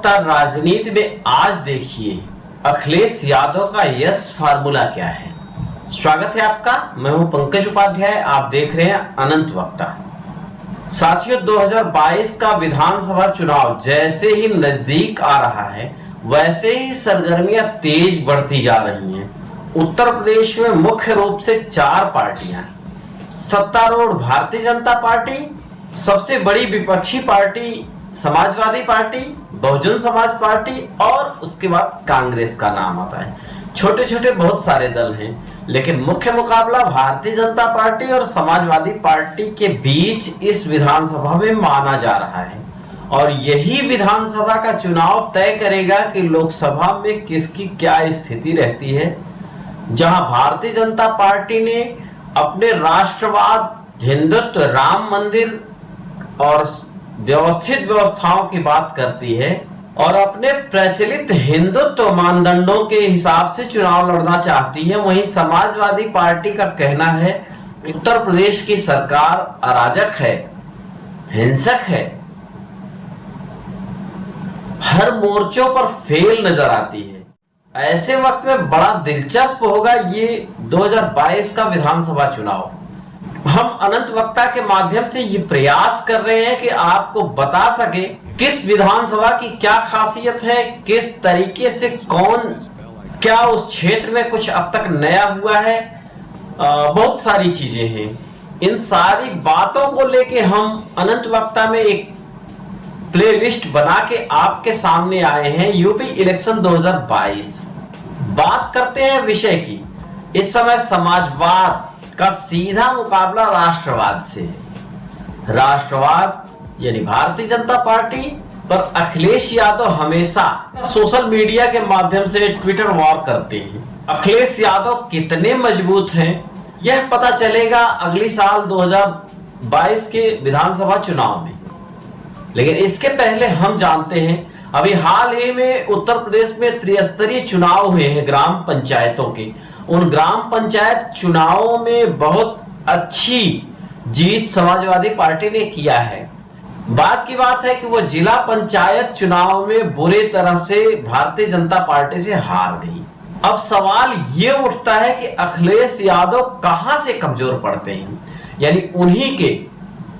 वक्ता राजनीति में आज देखिए अखिलेश यादव का यस फार्मूला क्या है। स्वागत है आपका, मैं हूं पंकज उपाध्याय, आप देख रहे हैं अनंत वक्ता। साथियों, 2022 का विधानसभा चुनाव जैसे ही नजदीक आ रहा है वैसे ही सरगर्मियां तेज बढ़ती जा रही हैं। उत्तर प्रदेश में मुख्य रूप से 4 पार्टियां हैं। सत्तारूढ़ भारतीय जनता पार्टी, सबसे बड़ी विपक्षी party Samajwadi party, Bahujan Samaj party और उसके बाद कांग्रेस का नाम आता है। छोटे छोटे बहुत सारे दल हैं, लेकिन मुख्य मुकाबला भारतीय जनता पार्टी और समाजवादी पार्टी के बीच इस विधानसभा में माना जा रहा है। और यही विधानसभा का चुनाव तय करेगा कि लोकसभा में किसकी क्या स्थिति रहती है। जहां भारतीय जनता पार्टी ने अपने राष्ट्रवाद, हिंदुत्व, राम मंदिर और व्यवस्थित व्यवस्थाओं की बात करती है और अपने प्रचलित हिंदुत्व मानदंडों के हिसाब से चुनाव लड़ना चाहती है, वहीं समाजवादी पार्टी का कहना है कि उत्तर प्रदेश की सरकार अराजक है, हिंसक है, हर मोर्चों पर फेल नजर आती है। ऐसे वक्त में बड़ा दिलचस्प होगा ये 2022 का विधानसभा चुनाव। हम अनंत वक्ता के माध्यम से ये प्रयास कर रहे हैं कि आपको बता सके किस विधानसभा की क्या खासियत है, किस तरीके से कौन क्या उस क्षेत्र में कुछ अब तक नया हुआ है। बहुत सारी चीजें हैं। इन सारी बातों को लेके हम अनंत वक्ता में एक प्लेलिस्ट बना के आपके सामने आए हैं। यूपी इलेक्शन 2022 बात करते हैं विषय की। इस समय समाजवाद का सीधा मुकाबला राष्ट्रवाद से है। राष्ट्रवाद यानी भारतीय जनता पार्टी पर अखिलेश यादव हमेशा सोशल मीडिया के माध्यम से ट्विटर वॉर करते हैं। अखिलेश यादव कितने मजबूत हैं यह पता चलेगा अगली साल 2022 के विधानसभा चुनाव में। लेकिन इसके पहले हम जानते हैं, अभी हाल ही में उत्तर प्रदेश में त्रिस्तरीय चुनाव हुए हैं ग्राम पंचायतों के। उन ग्राम पंचायत चुनावों में बहुत अच्छी जीत समाजवादी पार्टी ने किया है। बात की बात है कि वो जिला पंचायत चुनाव में बुरे तरह से भारतीय जनता पार्टी से हार गई। अब सवाल ये उठता है कि अखिलेश यादव कहां से कमजोर पड़ते हैं। यानी उन्हीं के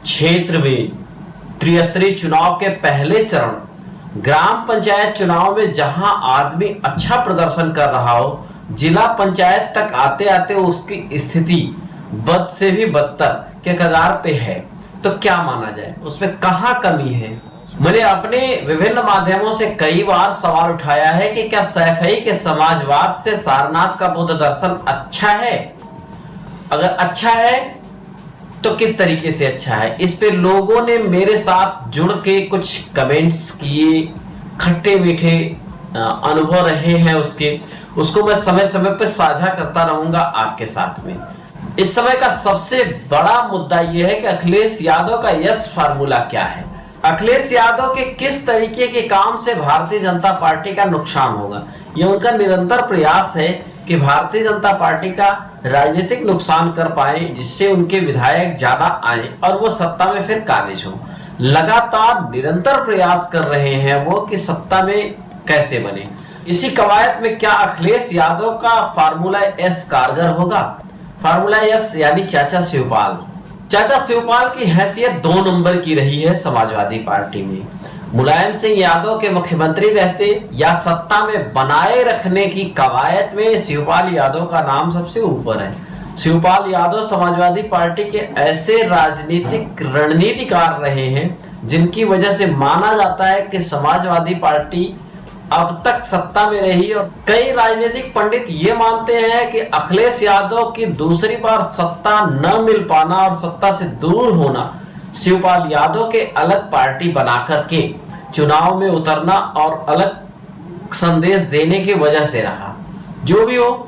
क्षेत्र में त्रिस्तरीय चुनाव के पहले चरण ग्राम पंचायत चुनाव में जहां आदमी अच्छा प्रदर्शन कर रहा हो, जिला पंचायत तक आते आते उसकी स्थिति बद से भी बदतर के कगार पे है, तो क्या माना जाए, उसमें कहां कमी है। मैंने अपने विभिन्न माध्यमों से कई बार सवाल उठाया है कि क्या सैफई के समाजवाद से सारनाथ का बुद्ध दर्शन अच्छा है। अगर अच्छा है तो किस तरीके से अच्छा है। इस पे लोगों ने मेरे साथ जुड़ के कुछ कमेंट्स किए, खट्टे मीठे अनुभव रहे हैं उसको मैं समय समय पर साझा करता रहूंगा आपके साथ में। इस समय का सबसे बड़ा मुद्दा यह है कि अखिलेश यादव का यस फार्मूला क्या है। अखिलेश यादव के किस तरीके के काम से भारतीय जनता पार्टी का नुकसान होगा। यह उनका निरंतर प्रयास है कि भारतीय जनता पार्टी का राजनीतिक नुकसान कर पाए, जिससे उनके विधायक ज्यादा आए और वो सत्ता में फिर काबिज हो। लगातार निरंतर प्रयास कर रहे हैं वो कि सत्ता में कैसे बने। इसी कवायद में क्या अखिलेश यादव का फार्मूला एस कारगर होगा। फार्मूला एस यानी चाचा शिवपाल। चाचा शिवपाल की हैसियत 2 नंबर की रही है समाजवादी पार्टी में। मुलायम सिंह यादव के मुख्यमंत्री रहते या सत्ता में बनाए रखने की कवायद में शिवपाल यादव का नाम सबसे ऊपर है। शिवपाल यादव समाजवादी पार्टी के ऐसे राजनीतिक रणनीतिकार रहे हैं जिनकी वजह से माना जाता है कि समाजवादी पार्टी अब तक सत्ता में रही। और कई राजनीतिक पंडित ये मानते हैं कि अखिलेश यादव की दूसरी बार सत्ता न मिल पाना और सत्ता से दूर होना शिवपाल यादव के अलग पार्टी बनाकर के चुनाव में उतरना और अलग संदेश देने की वजह से रहा। जो भी हो,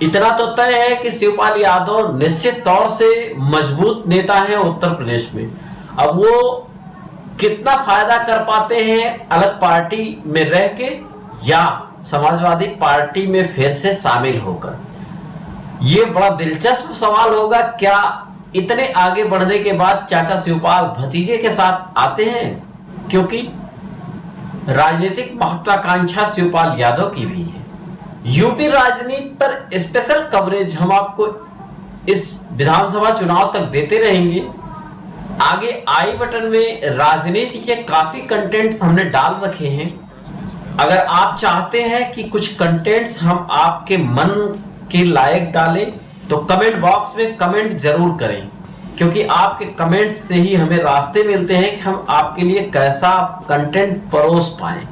इतना तो तय है कि शिवपाल यादव निश्चित तौर से मजबूत नेता है उत्तर प्रदेश में। अब वो कितना फायदा कर पाते हैं अलग पार्टी में रह के या समाजवादी पार्टी में फिर से शामिल होकर, ये बड़ा दिलचस्प सवाल होगा। क्या इतने आगे बढ़ने के बाद चाचा शिवपाल भतीजे के साथ आते हैं? क्योंकि राजनीतिक महत्वाकांक्षा शिवपाल यादव की भी है। यूपी राजनीति पर स्पेशल कवरेज हम आपको इस विधानसभा चुनाव तक देते रहेंगे। आगे आई बटन में राजनीति के काफी कंटेंट्स हमने डाल रखे हैं। अगर आप चाहते हैं कि कुछ कंटेंट्स हम आपके मन के लायक डालें तो कमेंट बॉक्स में कमेंट जरूर करें, क्योंकि आपके कमेंट्स से ही हमें रास्ते मिलते हैं कि हम आपके लिए कैसा कंटेंट परोस पाएं,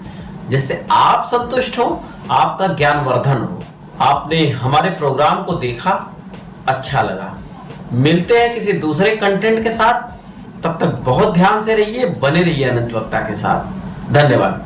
जिससे आप संतुष्ट हो, आपका ज्ञानवर्धन हो। आपने हमारे प्रोग्राम को देखा, अच्छा लगा। मिलते हैं किसी दूसरे कंटेंट के साथ, तब तक बहुत ध्यान से रहिए, बने रहिए अनंत वक्ता के साथ। धन्यवाद।